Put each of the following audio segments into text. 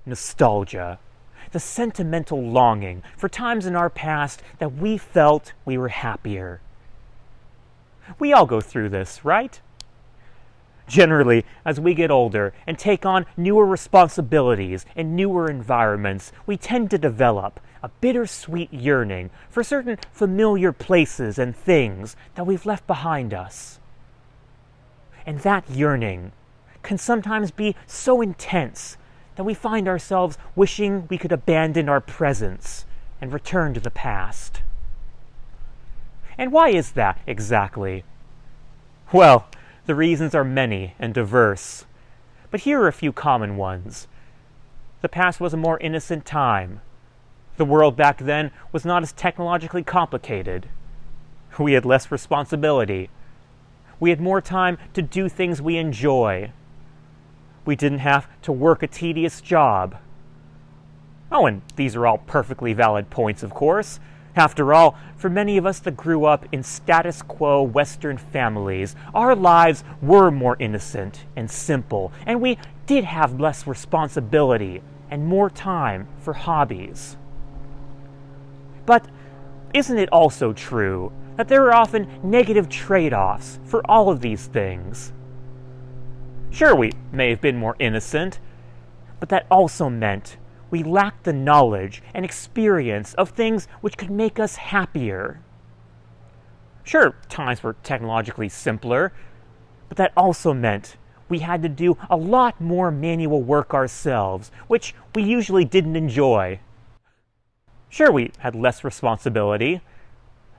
nostalgia, the sentimental longing for times in our past that we felt we were happier. We all go through this, right? Generally, as we get older and take on newer responsibilities and newer environments, we tend to develop a bittersweet yearning for certain familiar places and things that we've left behind us. And that yearning can sometimes be so intense that we find ourselves wishing we could abandon our presence and return to the past. And why is that exactly? Well, the reasons are many and diverse, but here are a few common ones. The past was a more innocent time. The world back then was not as technologically complicated. We had less responsibility. We had more time to do things we enjoy. We didn't have to work a tedious job. Oh, and these are all perfectly valid points, of course. After all, for many of us that grew up in status quo Western families, our lives were more innocent and simple, and we did have less responsibility and more time for hobbies. But isn't it also true that there are often negative trade-offs for all of these things? Sure, we may have been more innocent, but that also meant we lacked the knowledge and experience of things which could make us happier. Sure, times were technologically simpler, but that also meant we had to do a lot more manual work ourselves, which we usually didn't enjoy. Sure, we had less responsibility,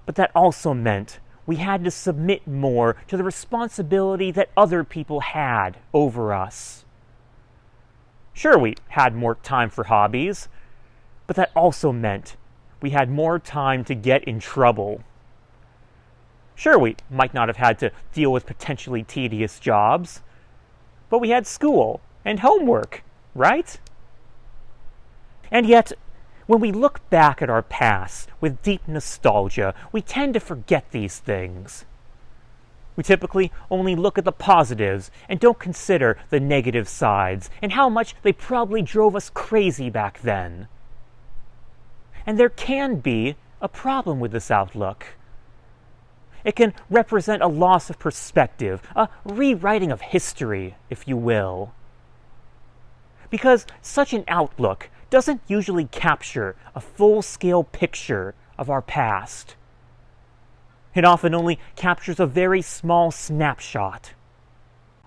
but that also meant we had to submit more to the responsibility that other people had over us. Sure, we had more time for hobbies, but that also meant we had more time to get in trouble. Sure, we might not have had to deal with potentially tedious jobs, but we had school and homework, right? And yet, when we look back at our past with deep nostalgia, we tend to forget these things. We typically only look at the positives and don't consider the negative sides and how much they probably drove us crazy back then. And there can be a problem with this outlook. It can represent a loss of perspective, a rewriting of history, if you will. Because such an outlook doesn't usually capture a full-scale picture of our past. It often only captures a very small snapshot.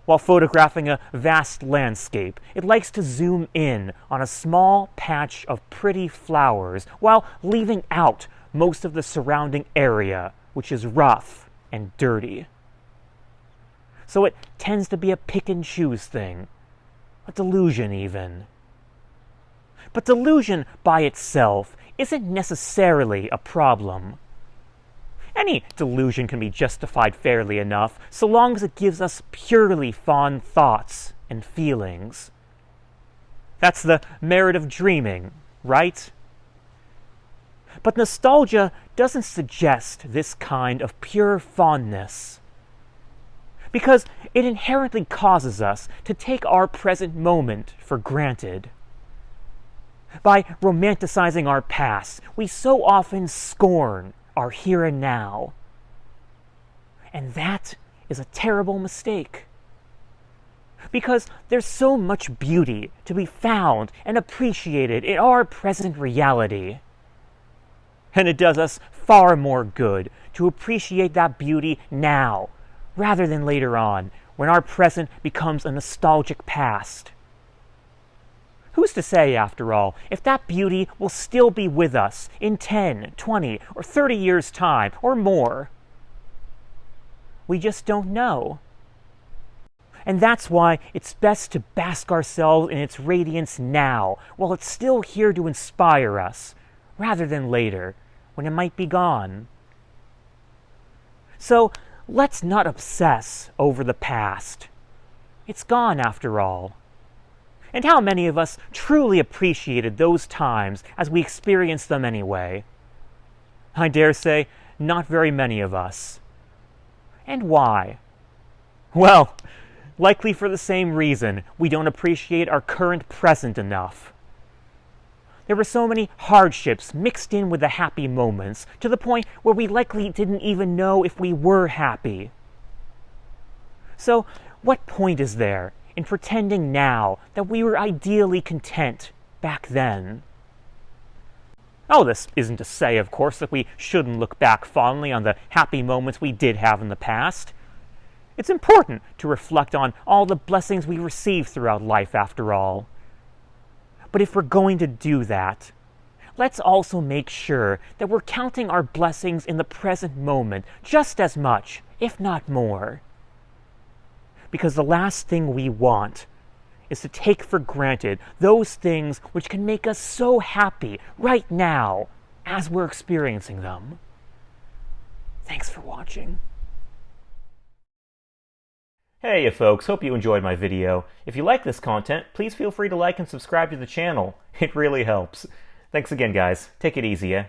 While photographing a vast landscape, it likes to zoom in on a small patch of pretty flowers while leaving out most of the surrounding area, which is rough and dirty. So it tends to be a pick-and-choose thing, a delusion even. But delusion by itself isn't necessarily a problem. Any delusion can be justified fairly enough, so long as it gives us purely fond thoughts and feelings. That's the merit of dreaming, right? But nostalgia doesn't suggest this kind of pure fondness, because it inherently causes us to take our present moment for granted. By romanticizing our past, we so often scorn our here and now. And that is a terrible mistake. Because there's so much beauty to be found and appreciated in our present reality. And it does us far more good to appreciate that beauty now, rather than later on, when our present becomes a nostalgic past. Who's to say, after all, if that beauty will still be with us in 10, 20, or 30 years' time, or more? We just don't know. And that's why it's best to bask ourselves in its radiance now, while it's still here to inspire us, rather than later, when it might be gone. So, let's not obsess over the past. It's gone, after all. And how many of us truly appreciated those times as we experienced them anyway? I dare say, not very many of us. And why? Well, likely for the same reason we don't appreciate our current present enough. There were so many hardships mixed in with the happy moments, to the point where we likely didn't even know if we were happy. So, what point is there in pretending now that we were ideally content back then? Oh, this isn't to say, of course, that we shouldn't look back fondly on the happy moments we did have in the past. It's important to reflect on all the blessings we received throughout life, after all. But if we're going to do that, let's also make sure that we're counting our blessings in the present moment just as much, if not more. Because the last thing we want is to take for granted those things which can make us so happy right now as we're experiencing them. Thanks for watching. Hey folks, hope you enjoyed my video. If you like this content, please feel free to like and subscribe to the channel. It really helps. Thanks again, guys. Take it easy, eh?